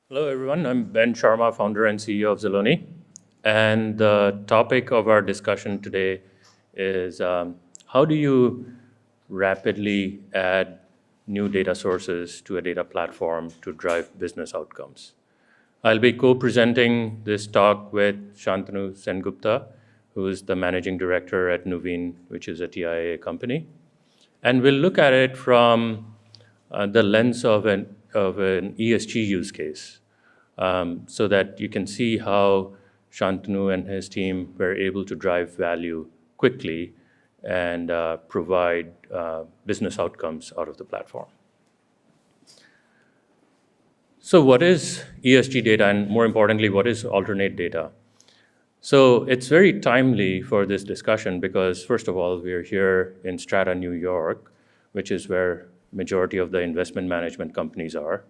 Hello, everyone. I'm Ben Sharma, founder and CEO of Zaloni. And the topic of our discussion today is how do you rapidly add new data sources to a data platform to drive business outcomes? I'll be co-presenting this talk with Shantanu Sengupta, who is the managing director at Nuveen, which is a TIA company. And we'll look at it from the lens of an ESG use case, so that you can see how Shantanu and his team were able to drive value quickly and provide business outcomes out of the platform. So what is ESG data, and more importantly, what is alternate data? So it's very timely for this discussion because, first of all, we're here in Strata, New York, which is where majority of the investment management companies are.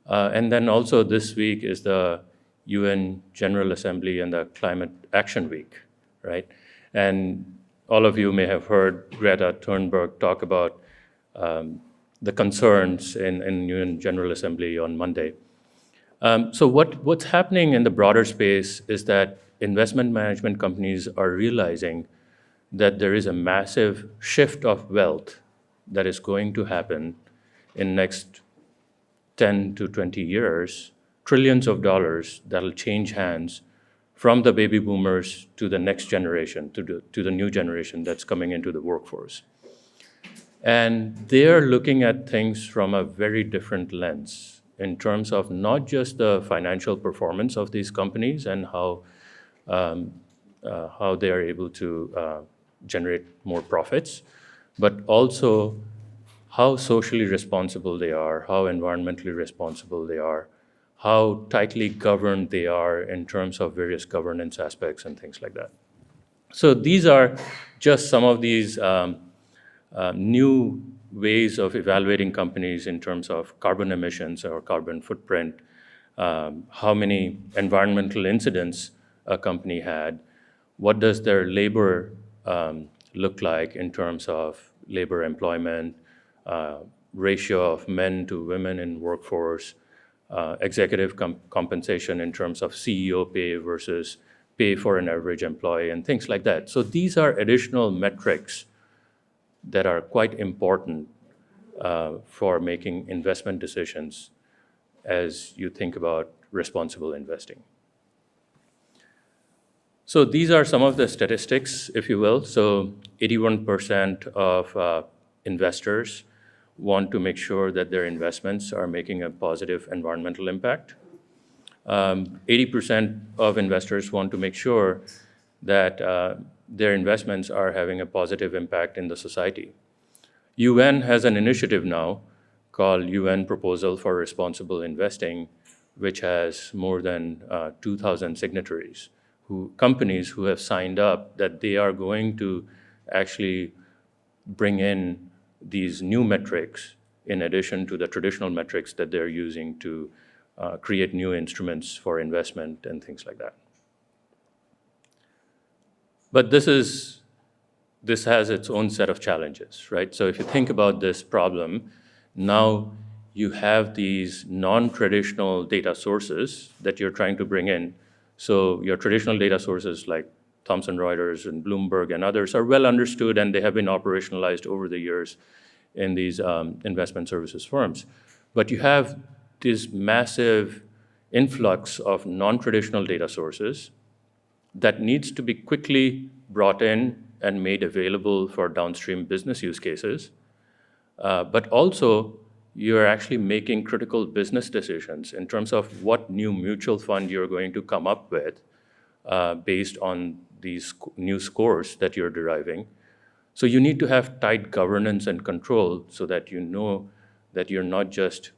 And then also this week is the UN General Assembly and the Climate Action Week, right? And all of you may have heard Greta Thunberg talk about the concerns in UN General Assembly on Monday. So what's happening in the broader space is that investment management companies are realizing that there is a massive shift of wealth that is going to happen in next 10 to 20 years, trillions of dollars that'll change hands from the baby boomers to the next generation, to the new generation that's coming into the workforce. And they're looking at things from a very different lens in terms of not just the financial performance of these companies and how they are able to generate more profits, but also how socially responsible they are, how environmentally responsible they are, how tightly governed they are in terms of various governance aspects and things like that. So these are just some of these new ways of evaluating companies in terms of carbon emissions or carbon footprint, how many environmental incidents a company had, what does their labor look like in terms of labor employment, ratio of men to women in workforce, executive compensation in terms of CEO pay versus pay for an average employee, and things like that. So these are additional metrics that are quite important for making investment decisions as you think about responsible investing. So these are some of the statistics, if you will. So 81% of investors want to make sure that their investments are making a positive environmental impact. 80% of investors want to make sure that their investments are having a positive impact in the society. UN has an initiative now called UN Proposal for Responsible Investing, which has more than 2,000 signatories, companies who have signed up that they are going to actually bring in these new metrics in addition to the traditional metrics that they're using to create new instruments for investment and things like that. But this has its own set of challenges, right? So if you think about this problem, now you have these non-traditional data sources that you're trying to bring in. So your traditional data sources like Thomson Reuters and Bloomberg and others are well understood, and they have been operationalized over the years in these investment services firms. But you have this massive influx of non-traditional data sources that needs to be quickly brought in and made available for downstream business use cases. But also, you're actually making critical business decisions in terms of what new mutual fund you're going to come up with based on these new scores that you're deriving. So you need to have tight governance and control so that you know that you're not just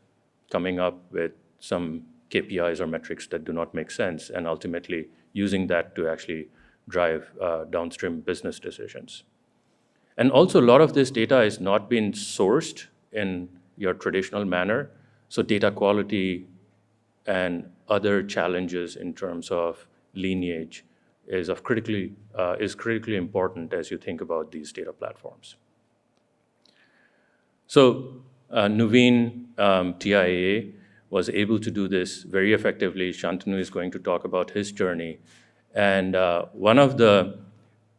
coming up with some KPIs or metrics that do not make sense and ultimately using that to actually drive downstream business decisions. And also, a lot of this data is not being sourced in your traditional manner. So data quality and other challenges in terms of lineage is critically important as you think about these data platforms. So Nuveen, TIA, was able to do this very effectively. Shantanu is going to talk about his journey. And one of the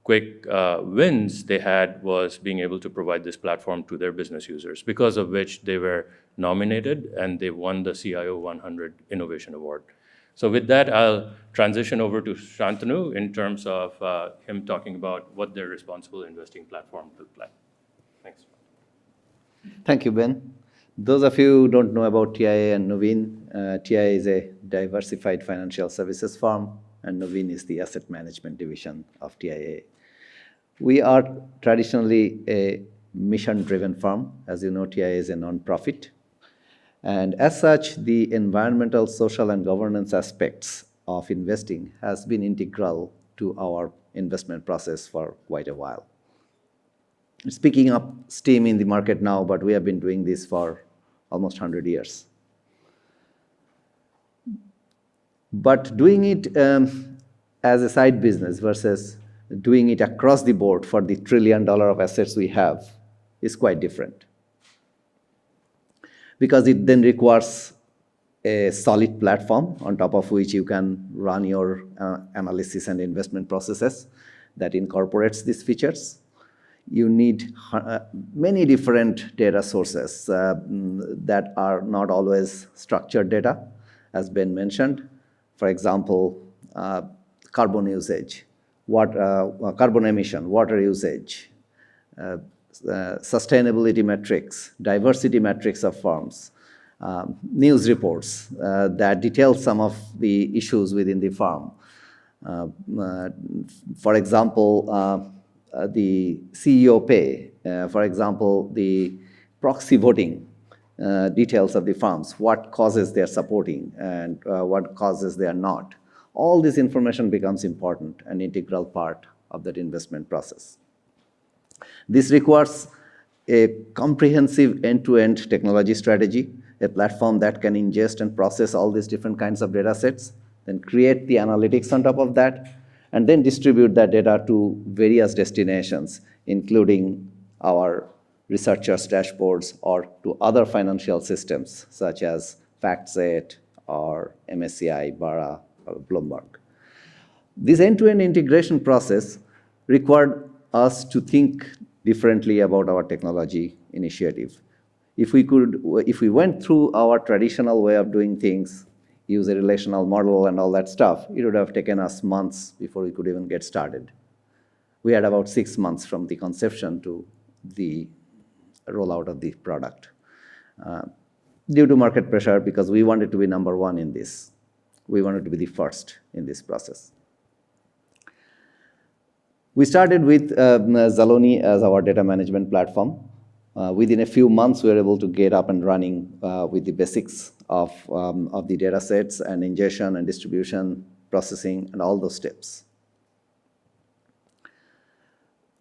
quick wins they had was being able to provide this platform to their business users, because of which they were nominated and they won the CIO 100 Innovation Award. So with that, I'll transition over to Shantanu in terms of him talking about what their responsible investing platform looked like. Thanks. Thank you, Ben. Those of you who don't know about TIA and Nuveen, TIA is a diversified financial services firm, and Nuveen is the asset management division of TIA. We are traditionally a mission-driven firm. As you know, TIA is a non-profit. And as such, the environmental, social, and governance aspects of investing has been integral to our investment process for quite a while. It's picking up steam in the market now, but we have been doing this for almost 100 years. But doing it as a side business versus doing it across the board for the $1 trillion of assets we have is quite different. Because it then requires a solid platform on top of which you can run your analysis and investment processes that incorporates these features. You need many different data sources that are not always structured data, as Ben mentioned. For example, carbon usage, carbon emission, water usage, sustainability metrics, diversity metrics of firms, news reports that detail some of the issues within the firm. For example, the CEO pay, for example, the proxy voting details of the firms, what causes they are supporting and what causes they are not. All this information becomes important and integral part of that investment process. This requires a comprehensive end-to-end technology strategy, a platform that can ingest and process all these different kinds of data sets, then create the analytics on top of that, and then distribute that data to various destinations, including our researchers' dashboards or to other financial systems such as FactSet or MSCI, Barra, or Bloomberg. This end-to-end integration process required us to think differently about our technology initiative. If we went through our traditional way of doing things, use a relational model and all that stuff, it would have taken us months before we could even get started. We had about 6 months from the conception to the rollout of the product. Due to market pressure, because we wanted to be number one in this. We wanted to be the first in this process. We started with Zaloni as our data management platform. Within a few months, we were able to get up and running with the basics of the data sets and ingestion and distribution, processing, and all those steps.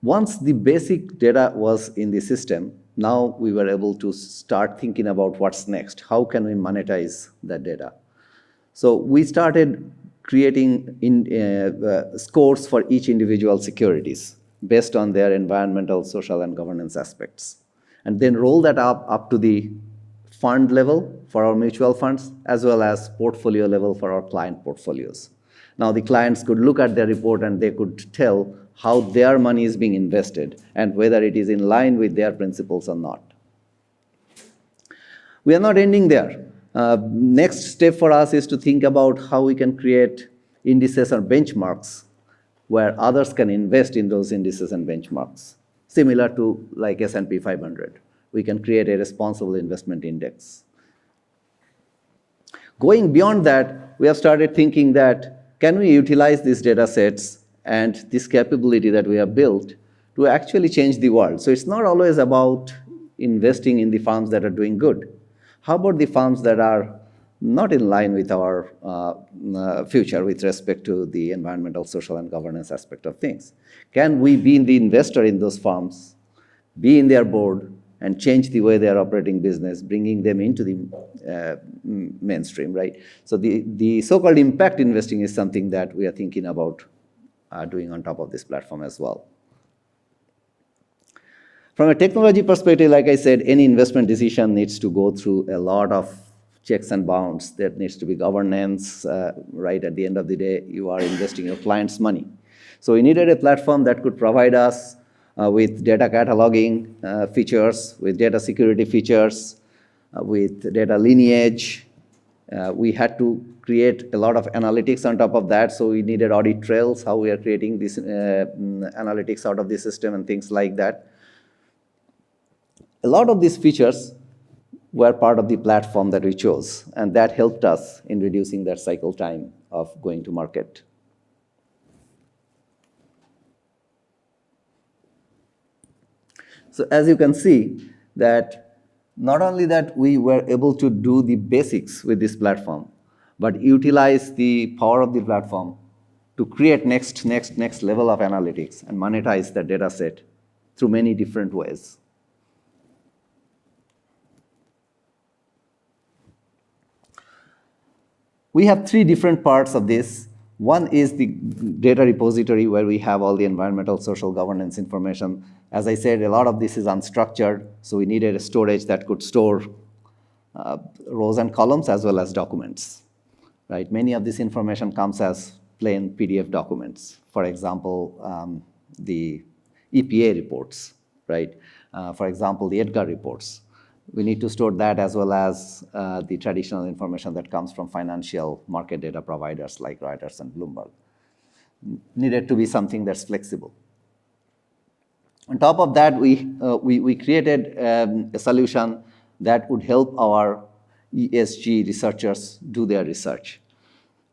Once the basic data was in the system, now we were able to start thinking about what's next. How can we monetize that data? So we started creating scores for each individual securities based on their environmental, social, and governance aspects. And then roll that up to the fund level for our mutual funds, as well as portfolio level for our client portfolios. Now the clients could look at their report and they could tell how their money is being invested and whether it is in line with their principles or not. We are not ending there. Next step for us is to think about how we can create indices or benchmarks where others can invest in those indices and benchmarks, similar to like S&P 500. We can create a responsible investment index. Going beyond that, we have started thinking that can we utilize these data sets and this capability that we have built to actually change the world. So it's not always about investing in the firms that are doing good. How about the firms that are not in line with our future with respect to the environmental, social, and governance aspect of things? Can we be the investor in those firms, be in their board, and change the way they are operating business, bringing them into the mainstream, right? So the so-called impact investing is something that we are thinking about doing on top of this platform as well. From a technology perspective, like I said, any investment decision needs to go through a lot of checks and bounds. There needs to be governance, right? At the end of the day, you are investing your client's money. So we needed a platform that could provide us with data cataloging features, with data security features, with data lineage. We had to create a lot of analytics on top of that, so we needed audit trails, how we are creating this analytics out of the system and things like that. A lot of these features were part of the platform that we chose, and that helped us in reducing that cycle time of going to market. So as you can see, that not only that we were able to do the basics with this platform, but utilize the power of the platform to create next level of analytics and monetize the data set through many different ways. We have three different parts of this. One is the data repository, where we have all the environmental, social, governance information. As I said, a lot of this is unstructured, so we needed a storage that could store rows and columns as well as documents. Right? Many of this information comes as plain PDF documents. For example, the EPA reports, right? For example, the EDGAR reports. We need to store that as well as the traditional information that comes from financial market data providers like Reuters and Bloomberg. Needed to be something that's flexible. On top of that, we created a solution that would help our ESG researchers do their research.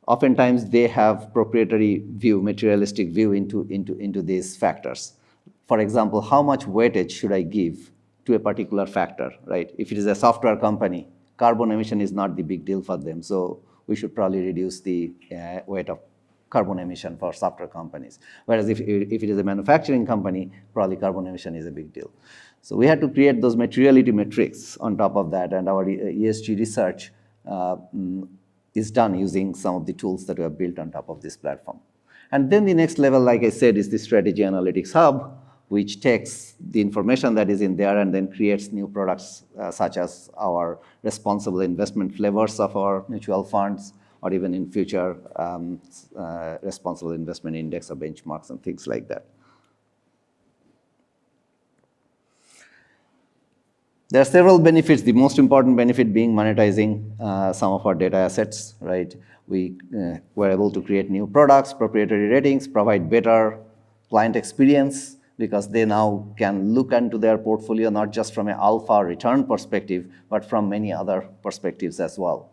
Oftentimes, they have proprietary view, materialistic view into these factors. For example, how much weightage should I give to a particular factor, right? If it is a software company, carbon emission is not the big deal for them, so we should probably reduce the weight of carbon emission for software companies. Whereas if it is a manufacturing company, probably carbon emission is a big deal. So we had to create those materiality metrics on top of that, and our ESG research is done using some of the tools that we have built on top of this platform. And then the next level, like I said, is the Strategy Analytics Hub, which takes the information that is in there and then creates new products such as our responsible investment flavors of our mutual funds, or even in future responsible investment index or benchmarks and things like that. There are several benefits, the most important benefit being monetizing some of our data assets, right? We were able to create new products, proprietary ratings, provide better client experience, because they now can look into their portfolio not just from an alpha return perspective, but from many other perspectives as well.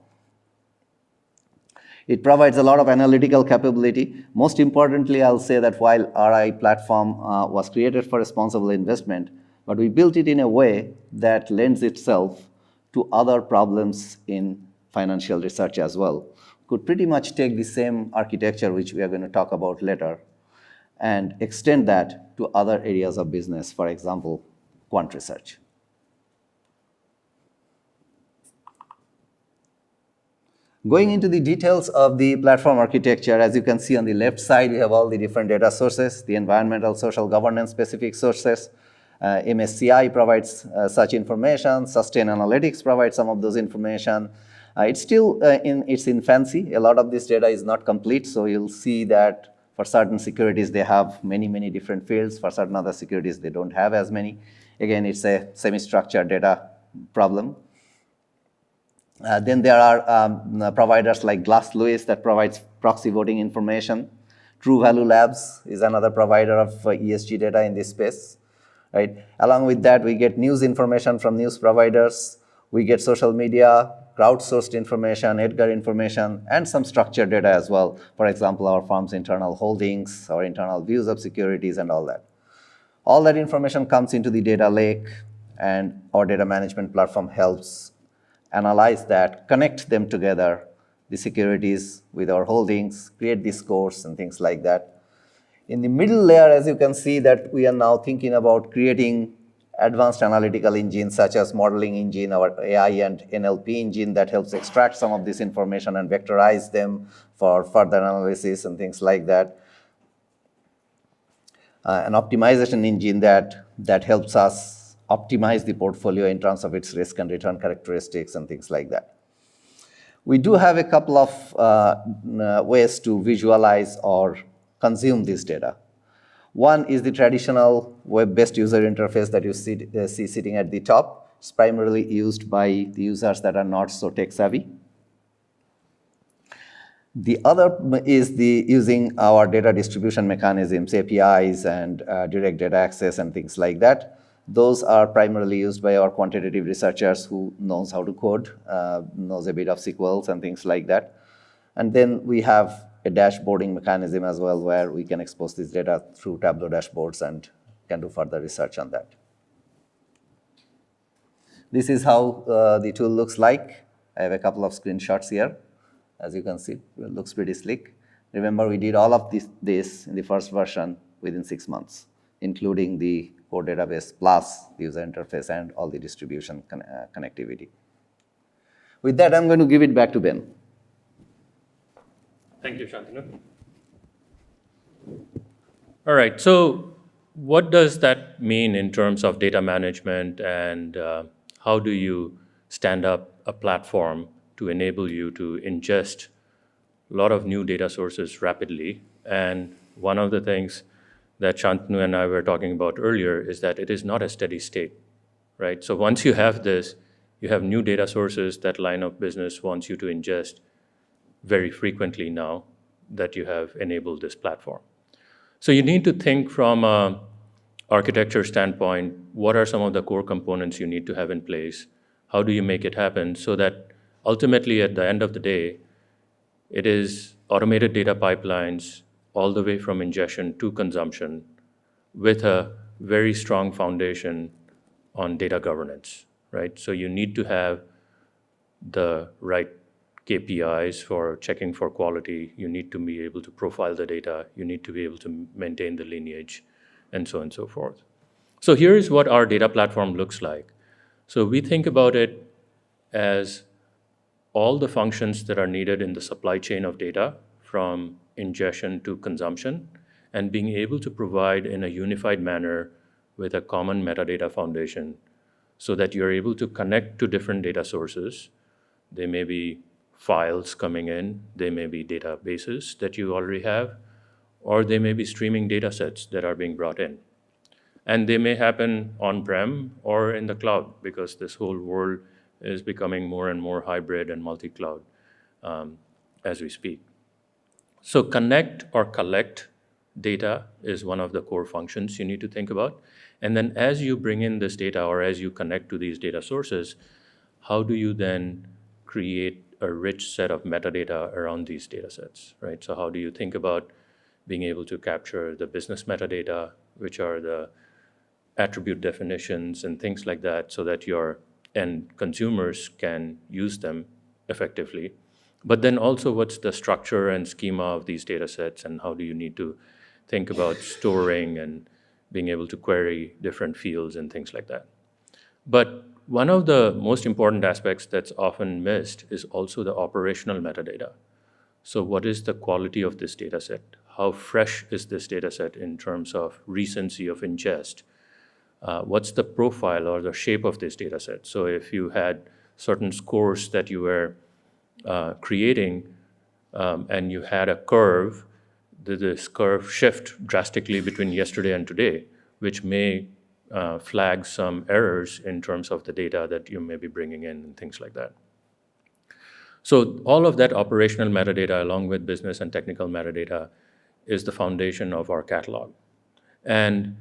It provides a lot of analytical capability. Most importantly, I'll say that while RI platform was created for responsible investment, but we built it in a way that lends itself to other problems in financial research as well. Could pretty much take the same architecture, which we are going to talk about later, and extend that to other areas of business, for example, quant research. Going into the details of the platform architecture, as you can see on the left side, we have all the different data sources, the environmental, social, governance specific sources. MSCI provides such information. Sustainalytics provides some of those information. It's still in its infancy. A lot of this data is not complete, so you'll see that for certain securities, they have many different fields. For certain other securities, they don't have as many. Again, it's a semi-structured data problem. Then there are providers like Glass Lewis that provides proxy voting information. True Value Labs is another provider of ESG data in this space. Right? Along with that, we get news information from news providers. We get social media, crowdsourced information, EDGAR information, and some structured data as well. For example, our firm's internal holdings, our internal views of securities, and all that. All that information comes into the data lake, and our data management platform helps analyze that, connect them together, the securities with our holdings, create the scores and things like that. In the middle layer, as you can see, that we are now thinking about creating advanced analytical engines such as modeling engine, our AI and NLP engine that helps extract some of this information and vectorize them for further analysis and things like that. An optimization engine that helps us optimize the portfolio in terms of its risk and return characteristics and things like that. We do have a couple of ways to visualize or consume this data. One is the traditional web-based user interface that you see sitting at the top. It's primarily used by the users that are not so tech-savvy. The other is using our data distribution mechanisms, APIs, and direct data access and things like that. Those are primarily used by our quantitative researchers who knows how to code, knows a bit of SQLs and things like that. And then we have a dashboarding mechanism as well, where we can expose this data through Tableau dashboards and can do further research on that. This is how the tool looks like. I have a couple of screenshots here. As you can see, it looks pretty slick. Remember, we did all of this in the first version within 6 months, including the core database plus the user interface and all the distribution connectivity. With that, I'm going to give it back to Ben. Thank you, Shantanu. All right, so what does that mean in terms of data management, and how do you stand up a platform to enable you to ingest a lot of new data sources rapidly? And one of the things that Shantanu and I were talking about earlier is that it is not a steady state, right? So once you have this, you have new data sources that line of business wants you to ingest very frequently now that you have enabled this platform. So you need to think from an architecture standpoint, what are some of the core components you need to have in place? How do you make it happen so that ultimately at the end of the day, it is automated data pipelines all the way from ingestion to consumption with a very strong foundation on data governance, right? So you need to have the right KPIs for checking for quality. You need to be able to profile the data. You need to be able to maintain the lineage, and so on and so forth. So here is what our data platform looks like. So we think about it as all the functions that are needed in the supply chain of data, from ingestion to consumption, and being able to provide in a unified manner with a common metadata foundation so that you're able to connect to different data sources. They may be files coming in, they may be databases that you already have, or they may be streaming data sets that are being brought in. And they may happen on-prem or in the cloud, because this whole world is becoming more and more hybrid and multi-cloud as we speak. So connect or collect data is one of the core functions you need to think about. And then as you bring in this data or as you connect to these data sources, how do you then create a rich set of metadata around these data sets, right? So how do you think about being able to capture the business metadata, which are the attribute definitions and things like that, so that your end consumers can use them effectively? But then also, what's the structure and schema of these data sets, and how do you need to think about storing and being able to query different fields and things like that? But one of the most important aspects that's often missed is also the operational metadata. So what is the quality of this data set? How fresh is this data set in terms of recency of ingest? What's the profile or the shape of this data set? So if you had certain scores that you were creating and you had a curve, did this curve shift drastically between yesterday and today, which may flag some errors in terms of the data that you may be bringing in and things like that. So all of that operational metadata along with business and technical metadata is the foundation of our catalog. And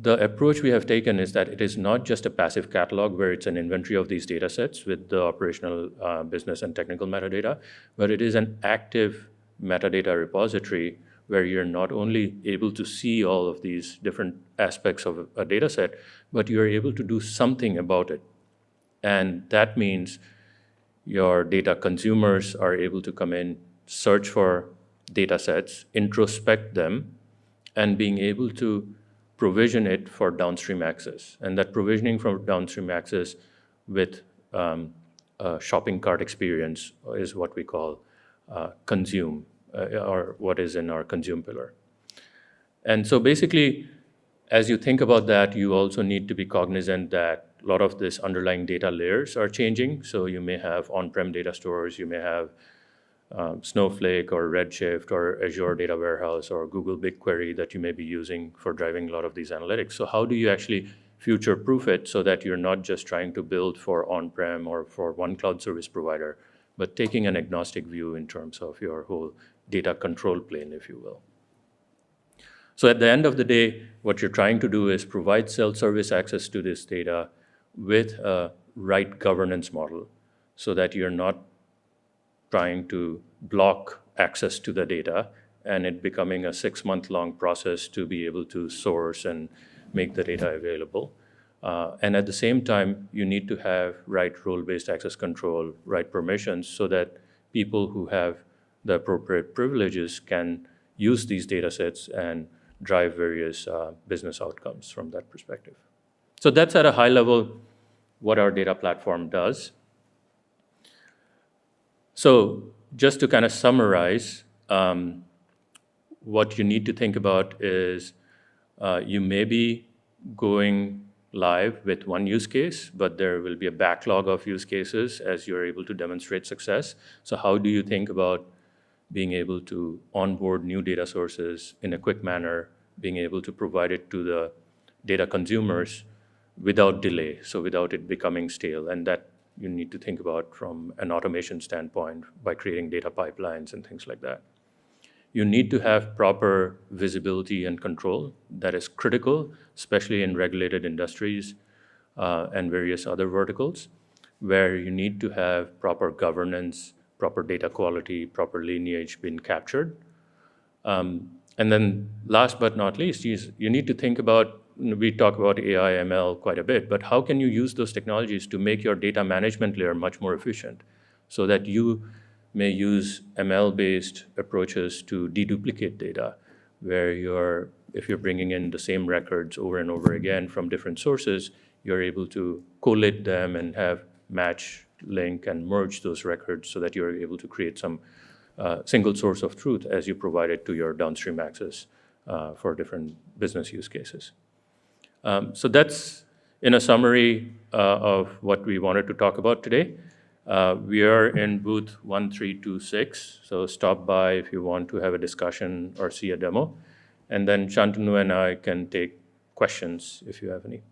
the approach we have taken is that it is not just a passive catalog where it's an inventory of these data sets with the operational business and technical metadata, but it is an active metadata repository where you're not only able to see all of these different aspects of a data set, but you're able to do something about it. And that means your data consumers are able to come in, search for data sets, introspect them, and being able to provision it for downstream access. And that provisioning for downstream access with a shopping cart experience is what we call consume, or what is in our consume pillar. And so basically, as you think about that, you also need to be cognizant that a lot of this underlying data layers are changing. So you may have on-prem data stores, you may have Snowflake or Redshift or Azure Data Warehouse or Google BigQuery that you may be using for driving a lot of these analytics. So how do you actually future-proof it so that you're not just trying to build for on-prem or for one cloud service provider, but taking an agnostic view in terms of your whole data control plane, if you will. So at the end of the day, what you're trying to do is provide self-service access to this data with a right governance model so that you're not trying to block access to the data and it becoming a 6-month-long process to be able to source and make the data available. And at the same time, you need to have right role-based access control, right permissions, so that people who have the appropriate privileges can use these data sets and drive various business outcomes from that perspective. So that's at a high level what our data platform does. So just to kind of summarize, what you need to think about is you may be going live with one use case, but there will be a backlog of use cases as you're able to demonstrate success. So how do you think about being able to onboard new data sources in a quick manner, being able to provide it to the data consumers without delay, so without it becoming stale? And that you need to think about from an automation standpoint by creating data pipelines and things like that. You need to have proper visibility and control. That is critical, especially in regulated industries and various other verticals, where you need to have proper governance, proper data quality, proper lineage being captured. And then last but not least, you need to think about, we talk about AI, ML quite a bit, but how can you use those technologies to make your data management layer much more efficient so that you may use ML-based approaches to deduplicate data, where if you're bringing in the same records over and over again from different sources, you're able to collate them and have match, link, and merge those records so that you're able to create some single source of truth as you provide it to your downstream access for different business use cases. So that's in a summary of what we wanted to talk about today. We are in booth 1326, so stop by if you want to have a discussion or see a demo. And then Shantanu and I can take questions if you have any.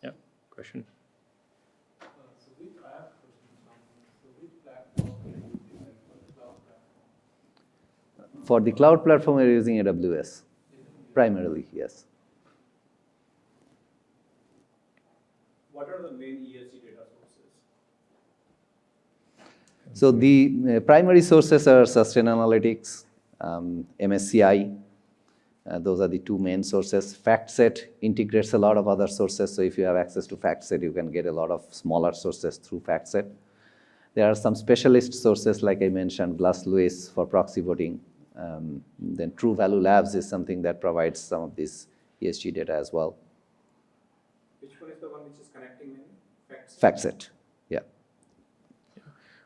Yeah, question? I have questions. So which platform are you using for the cloud platform? For the cloud platform, we're using AWS, primarily, yes. What are the main ESG data sources? So the primary sources are Sustainalytics, MSCI. Those are the two main sources. FactSet integrates a lot of other sources. So if you have access to FactSet, you can get a lot of smaller sources through FactSet. There are some specialist sources, like I mentioned, Glass Lewis for proxy voting. Then True Value Labs is something that provides some of this ESG data as well. Which one is the one which is connecting in? FactSet, yeah.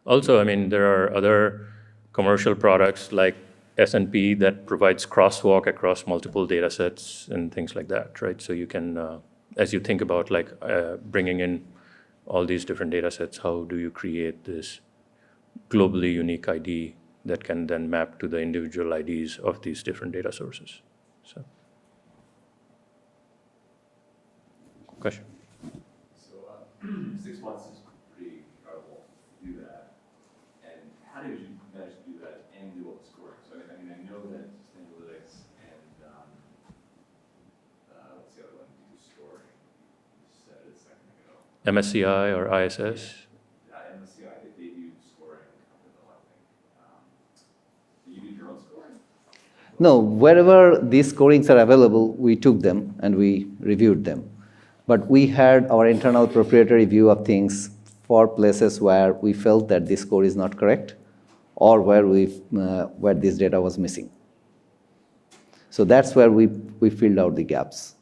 Also, I mean, there are other commercial products like S&P that provides crosswalk across multiple data sets and things like that, right? So you can, as you think about like bringing in all these different data sets, how do you create this globally unique ID that can then map to the individual IDs of these different data sources? So, question? So 6 months is pretty incredible to do that. And how did you manage to do that and do all the scoring? So I mean, I know that Sustainalytics and what's the other one? Do scoring. You said it a second ago. MSCI or ISS? MSCI, they do scoring up in the I think. Do you do your own scoring? No, wherever these scorings are available, we took them and we reviewed them. But we had our internal proprietary view of things for places where we felt that this score is not correct or where this data was missing. So that's where we filled out the gaps.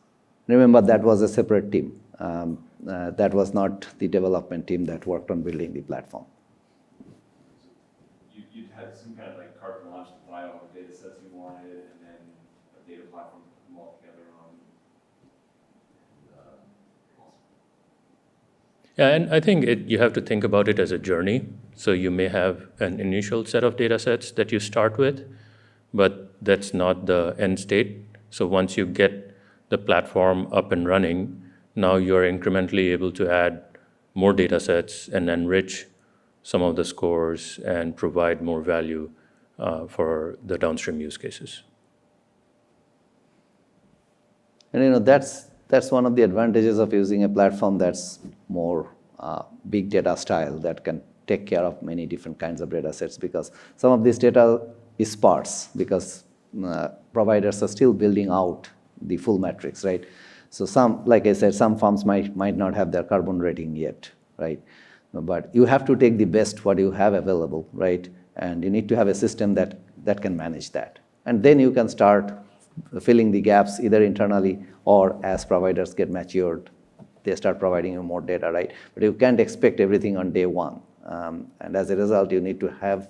Remember, that was a separate team. That was not the development team that worked on building the platform. You had some kind of like carte blanche to buy all the data sets you wanted, and then a data platform to put them all together on Yeah, and I think you have to think about it as a journey. So you may have an initial set of data sets that you start with, but that's not the end state. So once you get the platform up and running, now you're incrementally able to add more data sets and enrich some of the scores and provide more value for the downstream use cases. And that's one of the advantages of using a platform that's more big data style that can take care of many different kinds of data sets, because some of this data is sparse because providers are still building out the full metrics, right? So some, like I said, some firms might not have their carbon rating yet, right? But you have to take the best what you have available, right? And you need to have a system that can manage that. And then you can start filling the gaps either internally or as providers get matured, they start providing you more data, right? But you can't expect everything on day one. And as a result, you need to have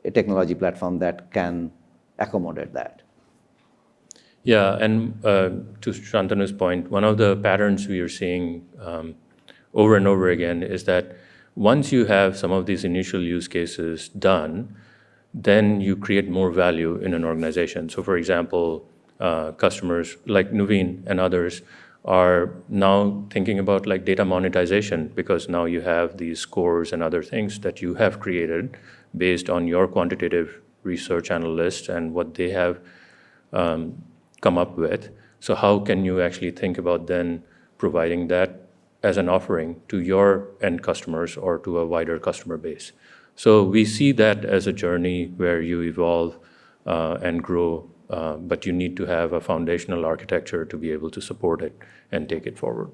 a technology platform that can accommodate that. Yeah, and to Shantanu's point, one of the patterns we are seeing over and over again is that once you have some of these initial use cases done, then you create more value in an organization. So for example, customers like Nuveen and others are now thinking about like data monetization, because now you have these scores and other things that you have created based on your quantitative research analysts and what they have come up with. So how can you actually think about then providing that as an offering to your end customers or to a wider customer base? So we see that as a journey where you evolve and grow, but you need to have a foundational architecture to be able to support it and take it forward.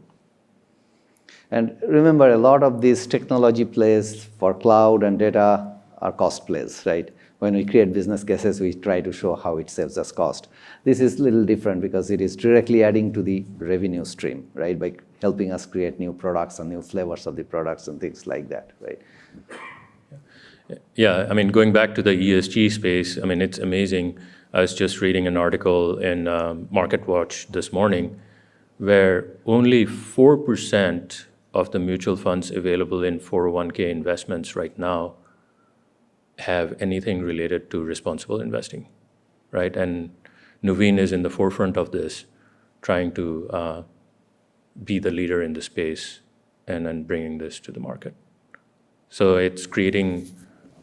And remember, a lot of these technology plays for cloud and data are cost plays, right? When we create business cases, we try to show how it saves us cost. This is a little different because it is directly adding to the revenue stream, right? By helping us create new products and new flavors of the products and things like that, right? Yeah, I mean, going back to the ESG space, I mean, it's amazing. I was just reading an article in MarketWatch this morning where only 4% of the mutual funds available in 401k investments right now have anything related to responsible investing, right? And Nuveen is in the forefront of this, trying to be the leader in the space and then bringing this to the market. So it's creating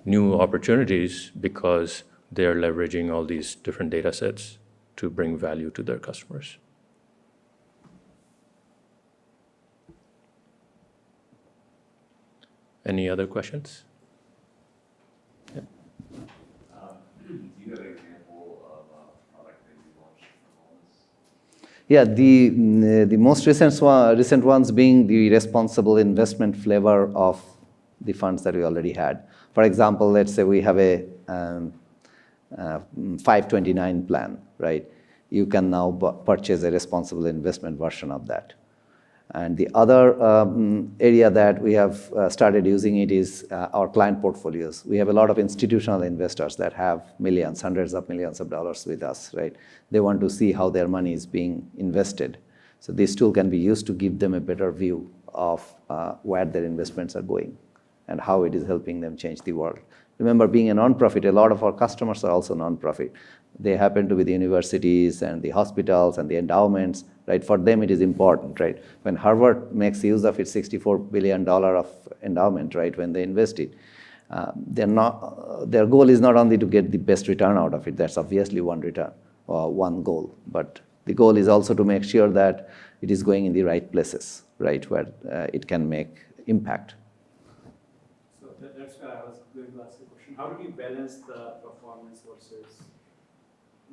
new opportunities because they're leveraging all these different data sets to bring value to their customers. Any other questions? Do you have an example of a product that you launched from all this? Yeah, the most recent ones being the responsible investment flavor of the funds that we already had. For example, let's say we have a 529 plan, right? You can now purchase a responsible investment version of that. And the other area that we have started using it is our client portfolios. We have a lot of institutional investors that have millions, hundreds of millions of dollars with us, right? They want to see how their money is being invested. So this tool can be used to give them a better view of where their investments are going and how it is helping them change the world. Remember, being a nonprofit, a lot of our customers are also nonprofit. They happen to be the universities and the hospitals and the endowments, right? For them, it is important, right? When Harvard makes use of its $64 billion of endowment, right, when they invest it, their goal is not only to get the best return out of it. That's obviously one return or one goal. But the goal is also to make sure that it is going in the right places, right, where it can make impact. So that's why I was going to ask the question. How do you balance the performance versus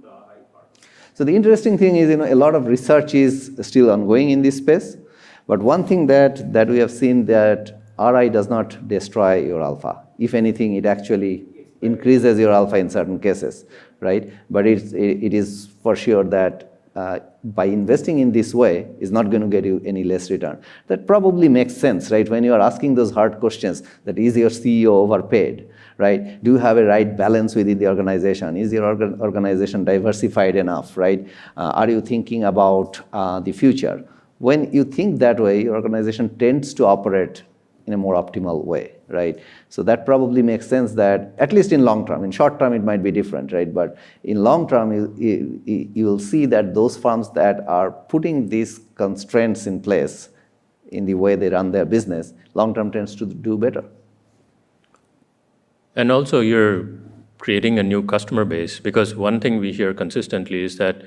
the RI part? So the interesting thing is, a lot of research is still ongoing in this space. But one thing that we have seen that RI does not destroy your alpha. If anything, it actually increases your alpha in certain cases, right? But it is for sure that by investing in this way is not going to get you any less return. That probably makes sense, right? When you are asking those hard questions, that is your CEO overpaid, right? Do you have a right balance within the organization? Is your organization diversified enough, right? Are you thinking about the future? When you think that way, your organization tends to operate in a more optimal way, right? So that probably makes sense that, at least in long term, in short term it might be different, right? But in long term, you will see that those firms that are putting these constraints in place in the way they run their business, long term tends to do better. And also you're creating a new customer base, because one thing we hear consistently is that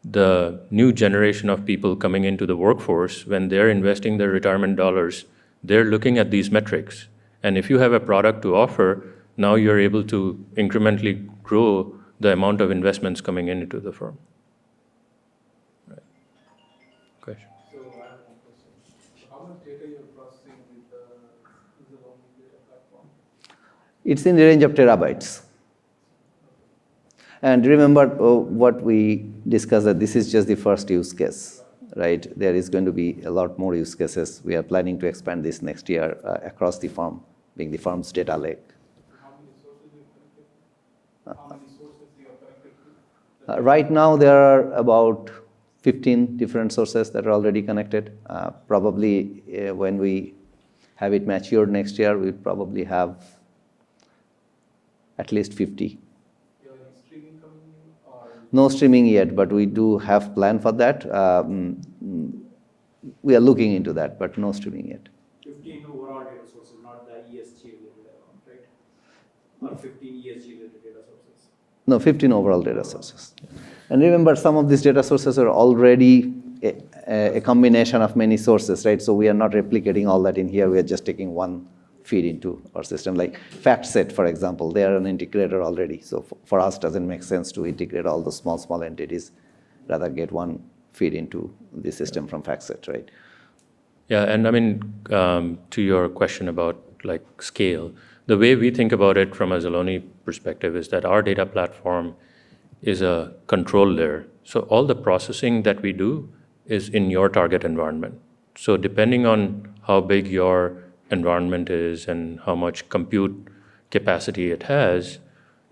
the new generation of people coming into the workforce, when they're investing their retirement dollars, they're looking at these metrics. And if you have a product to offer, now you're able to incrementally grow the amount of investments coming into the firm. Right. Question. So I have one question. So how much data you're processing with the Zaloni Data Platform? It's in the range of terabytes. And remember what we discussed, that this is just the first use case, right? There is going to be a lot more use cases. We are planning to expand this next year across the firm, being the firm's data lake. How many sources you connected? How many sources you are connected to? Right now, there are about 15 different sources that are already connected. Probably when we have it matured next year, we'll probably have at least 50. Streaming coming in, or No streaming yet, but we do have plan for that. We are looking into that, but no streaming yet. 15 overall data sources, not the ESG related amount, right? Or 15 ESG related data sources. No, 15 overall data sources. And remember, some of these data sources are already a combination of many sources, right? So we are not replicating all that in here. We are just taking one feed into our system. Like FactSet, for example, they are an integrator already. So for us, it doesn't make sense to integrate all the small entities, rather get one feed into the system from FactSet, right? Yeah, and I mean, to your question about like scale, the way we think about it from a Zaloni perspective is that our data platform is a control layer. So all the processing that we do is in your target environment. So depending on how big your environment is and how much compute capacity it has,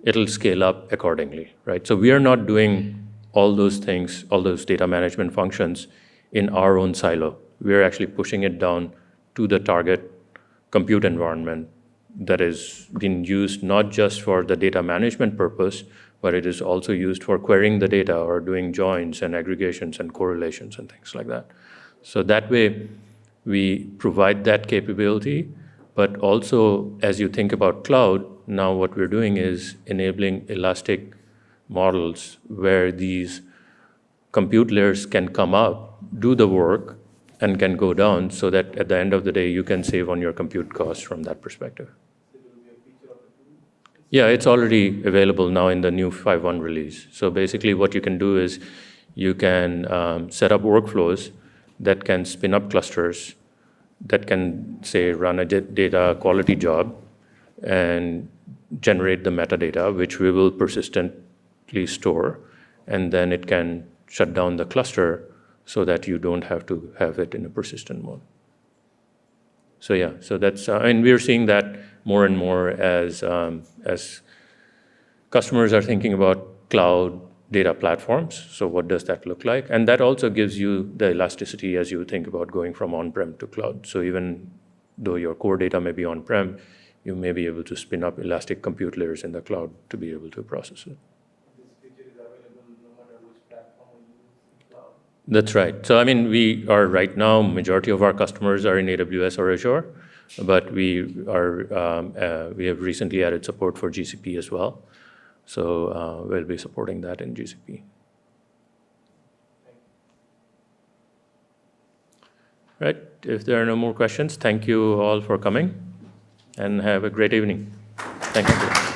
it'll scale up accordingly, right? So we are not doing all those things, all those data management functions in our own silo. We're actually pushing it down to the target compute environment that is being used not just for the data management purpose, but it is also used for querying the data or doing joins and aggregations and correlations and things like that. So that way, we provide that capability, but also as you think about cloud, now what we're doing is enabling elastic models where these compute layers can come up, do the work, and can go down so that at the end of the day, you can save on your compute costs from that perspective. Yeah, it's already available now in the new 5.1 release. So basically what you can do is you can set up workflows that can spin up clusters, that can, say, run a data quality job and generate the metadata, which we will persistently store, and then it can shut down the cluster so that you don't have to have it in a persistent mode. So yeah, so that's, and we're seeing that more and more as customers are thinking about cloud data platforms. So what does that look like? And that also gives you the elasticity as you think about going from on-prem to cloud. So even though your core data may be on-prem, you may be able to spin up elastic compute layers in the cloud to be able to process it. this feature is available no matter which platform you use in cloud? That's right. So I mean, we are right now, majority of our customers are in AWS or Azure, but we have recently added support for GCP as well. So we'll be supporting that in GCP. Right, if there are no more questions, thank you all for coming and have a great evening. Thank you.